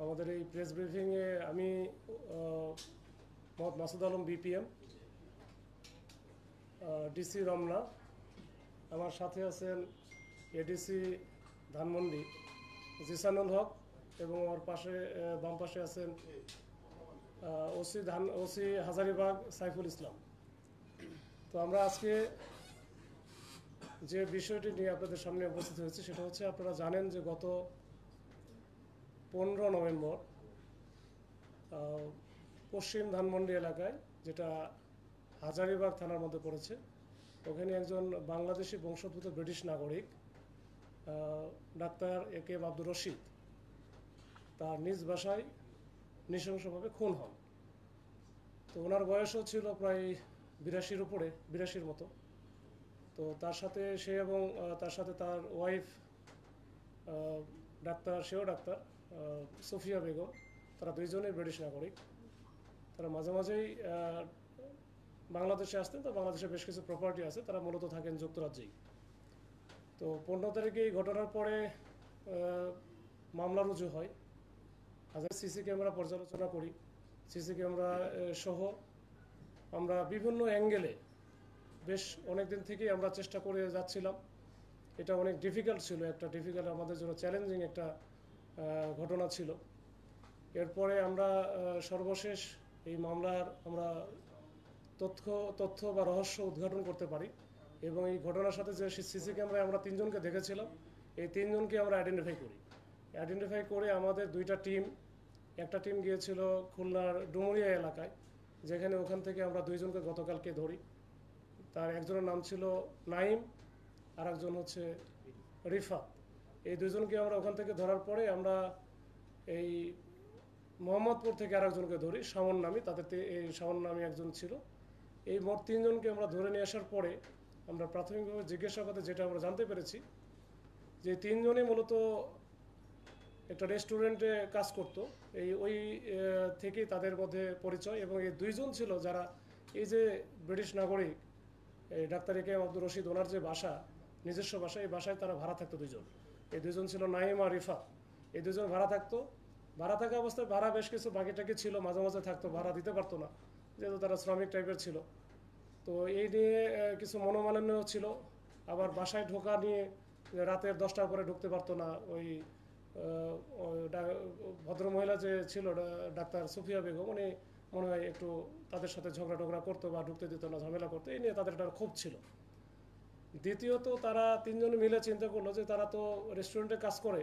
আমাদের এই প্রেস ব্রিফিংয়ে আমি মোহাম্মদ মাসুদ আলম বিপিএম, ডিসি রমনা, আমার সাথে আছেন এডিসি ধানমন্ডি জিসানুল হক, এবং আমার পাশে বাম পাশে আছেন ওসি হাজারীবাগ সাইফুল ইসলাম। তো আমরা আজকে যে বিষয়টি নিয়ে আপনাদের সামনে উপস্থিত হয়েছি সেটা হচ্ছে, আপনারা জানেন যে গত 15 নভেম্বর পশ্চিম ধানমন্ডি এলাকায়, যেটা হাজারীবাগ থানার মধ্যে পড়েছে, ওখানে একজন বাংলাদেশি বংশোদ্ভূত ব্রিটিশ নাগরিক ডাক্তার একে এম আব্দুর রশিদ তার নিজ বাসায় নৃশংসভাবে খুন হন। তো ওনার বয়সও ছিল প্রায় 82-র উপরে, 82-র মতো। তো তার সাথে সে এবং তার সাথে তার ওয়াইফ ডাক্তার, সেও ডাক্তার, সুফিয়া বেগম, তারা দুইজনেই ব্রিটিশ নাগরিক। তারা মাঝে মাঝেই বাংলাদেশে আসতেন। তো বাংলাদেশে বেশ কিছু প্রপার্টি আছে, তারা মূলত থাকেন যুক্তরাজ্যেই। তো 15 তারিখে এই ঘটনার পরে মামলা রুজু হয়। সিসি ক্যামেরা পর্যালোচনা করি, সিসি ক্যামেরা সহ আমরা বিভিন্ন অ্যাঙ্গেলে বেশ অনেক দিন থেকেই আমরা চেষ্টা করে যাচ্ছিলাম। এটা অনেক ডিফিকাল্ট ছিল, আমাদের জন্য চ্যালেঞ্জিং একটা ঘটনা ছিল। এরপরে আমরা সর্বশেষ এই মামলার আমরা তথ্য বা রহস্য উদ্ঘাটন করতে পারি, এবং এই ঘটনার সাথে যে সিসি ক্যামেরায় আমরা 3 জনকে দেখেছিলাম, এই 3 জনকে আমরা আইডেন্টিফাই করে আমাদের দুইটা টিম, একটা টিম গিয়েছিল খুলনার ডুমুরিয়া এলাকায়, যেখানে ওখান থেকে আমরা 2 জনকে গতকালকে ধরি। তার একজনের নাম ছিল নাইম, আর একজন হচ্ছে রিফাত। এই 2 জনকে আমরা ওখান থেকে ধরার পরে আমরা এই মোহাম্মদপুর থেকে আরেকজনকে ধরি, শাওন নামী, তাদের এই শাওন নামী একজন ছিল। এই মোট 3 জনকে আমরা ধরে নিয়ে আসার পরে আমরা প্রাথমিকভাবে জিজ্ঞাসাবাদে যেটা আমরা জানতে পেরেছি, যে 3 জনই মূলত একটা রেস্টুরেন্টে কাজ করত। ওই থেকেই তাদের মধ্যে পরিচয়, এবং এই 2 জন ছিল যারা এই যে ব্রিটিশ নাগরিক এই ডাক্তার একে এম আব্দুর রশিদ, ওনার যে বাসা, নিজস্ব বাসা, এই বাসায় তারা ভাড়া থাকতো 2 জন। এই 2 জন ছিল নাইম আর রিফা। এই 2 জন ভাড়া থাকতো। ভাড়া থাকা অবস্থায় ভাড়া বেশ কিছু বাকিটাকি ছিল, মাঝে মাঝে থাকতো, ভাড়া দিতে পারতো না, যেহেতু তারা শ্রমিক টাইপের ছিল। তো এই নিয়ে কিছু মনোমালিন্য ছিল। আবার বাসায় ঢোকা নিয়ে রাতের 10টার পরে ঢুকতে পারতো না। ওই ভদ্রমহিলা যে ছিল ডাক্তার সুফিয়া বেগম, উনি মনে হয় একটু তাদের সাথে ঝগড়া টগড়া করতো বা ঢুকতে দিত না, ঝামেলা করতো। এই নিয়ে তাদের একটা ক্ষোভ ছিল। দ্বিতীয়ত, তারা 3 জন মিলে চিন্তা করলো যে তারা তো রেস্টুরেন্টে কাজ করে,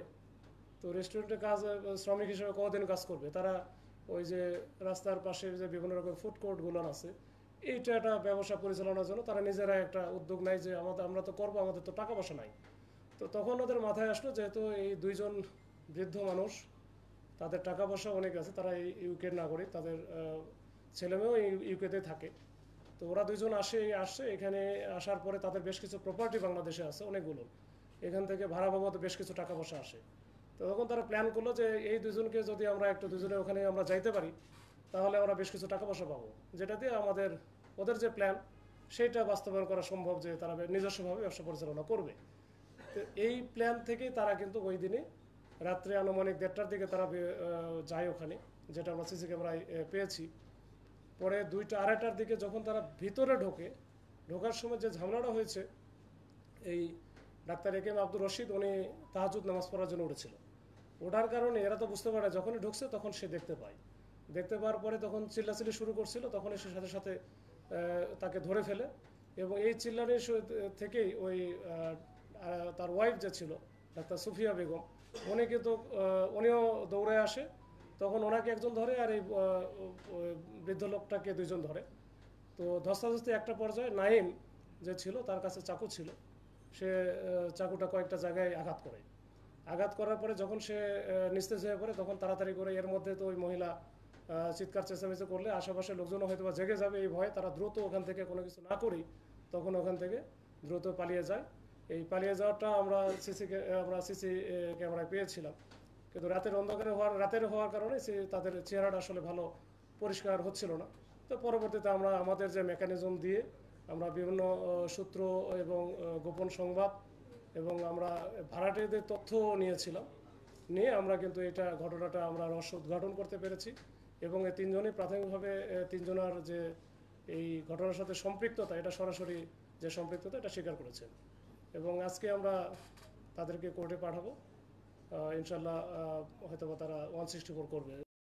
তো রেস্টুরেন্টে কাজ শ্রমিক হিসেবে কতদিন কাজ করবে। তারা ওই যে রাস্তার পাশে যে বিভিন্ন রকম ফুড কোর্টগুলো আছে, এইটা একটা ব্যবসা পরিচালনার জন্য তারা নিজেরা একটা উদ্যোগ নেয় যে আমরা তো করবো, আমাদের তো টাকা পয়সা নাই। তো তখন ওদের মাথায় আসলো, যেহেতু এই 2 জন বৃদ্ধ মানুষ, তাদের টাকা পয়সা অনেক আছে, তারা এই ইউকের নাগরিক, তাদের ছেলেমেয়েও ইউকেতে থাকে। তো ওরা 2 জন আসছে এখানে। আসার পরে তাদের বেশ কিছু প্রপার্টি বাংলাদেশে আছে অনেকগুলো, এখান থেকে ভাড়া বাবদ বেশ কিছু টাকা পয়সা আসে। তো তখন তারা প্ল্যান করলো যে এই 2 জনকে যদি আমরা একটু 2 জনে ওখানে আমরা যাইতে পারি, তাহলে আমরা বেশ কিছু টাকা পয়সা পাবো, যেটা দিয়ে ওদের যে প্ল্যান সেইটা বাস্তবায়ন করা সম্ভব, যে তারা নিজস্বভাবে ব্যবসা পরিচালনা করবে। তো এই প্ল্যান থেকেই তারা কিন্তু ওই দিনে রাত্রে আনুমানিক 1:30টার দিকে তারা যায় ওখানে, যেটা আমরা সিসি ক্যামেরায় পেয়েছি। পরে 2টা-2:30টার দিকে যখন তারা ভিতরে ঢোকার সময় যে ঝামেলাটা হয়েছে, এই ডাক্তার একে এম আব্দুর রশিদ, উনি তাহাজ্জুদ নামাজ পড়ার জন্য উঠেছিল। ওঠার কারণে এরা তো বুঝতে পারে, যখনই ঢুকছে তখন সে দেখতে পাওয়ার পরে তখন চিল্লাচিল্লি শুরু করছিল। তখন সে সাথে সাথে তাকে ধরে ফেলে, এবং এই চিল্লানির থেকেই ওই তার ওয়াইফ যে ছিল ডাক্তার সুফিয়া বেগম, উনিও দৌড়ে আসে। তখন ওনাকে একজন ধরে, আর এই বৃদ্ধ লোকটাকে 2 জন ধরে। তো ধস্তাধস্তি একটা পর্যায়ে নাইম যে ছিল, তার কাছে চাকু ছিল, সে চাকুটা কয়েকটা জায়গায় আঘাত করার পরে যখন সে নিস্তেজ হয়ে পড়ে, তখন তাড়াতাড়ি করে, এর মধ্যে তো ওই মহিলা চিৎকার চেঁচামেচি করলে আশেপাশের লোকজনও হয়তো বা জেগে যাবে, এই ভয়ে তারা দ্রুত ওখান থেকে কোনো কিছু না করেই তখন ওখান থেকে দ্রুত পালিয়ে যায়। এই পালিয়ে যাওয়াটা আমরা সিসি ক্যামেরায় পেয়েছিলাম, কিন্তু রাতের হওয়ার কারণে তাদের চেহারাটা আসলে ভালো পরিষ্কার হচ্ছিল না। তো পরবর্তীতে আমরা আমাদের যে মেকানিজম দিয়ে আমরা বিভিন্ন সূত্র এবং গোপন সংবাদ, এবং আমরা ভাড়াটিয়াদের তথ্য নিয়েছিলাম। নিয়ে আমরা কিন্তু এটা ঘটনাটা আমরা রহস্য উদ্ঘাটন করতে পেরেছি এবং এই তিনজনই প্রাথমিকভাবে তিনজনের যে এই ঘটনার সাথে সম্পৃক্ততা এটা সরাসরি যে সম্পৃক্ততা এটা স্বীকার করেছেন এবং আজকে আমরা তাদেরকে কোর্টে পাঠাবো ইনশাল্লাহ হয়তো তারা 164 করবে।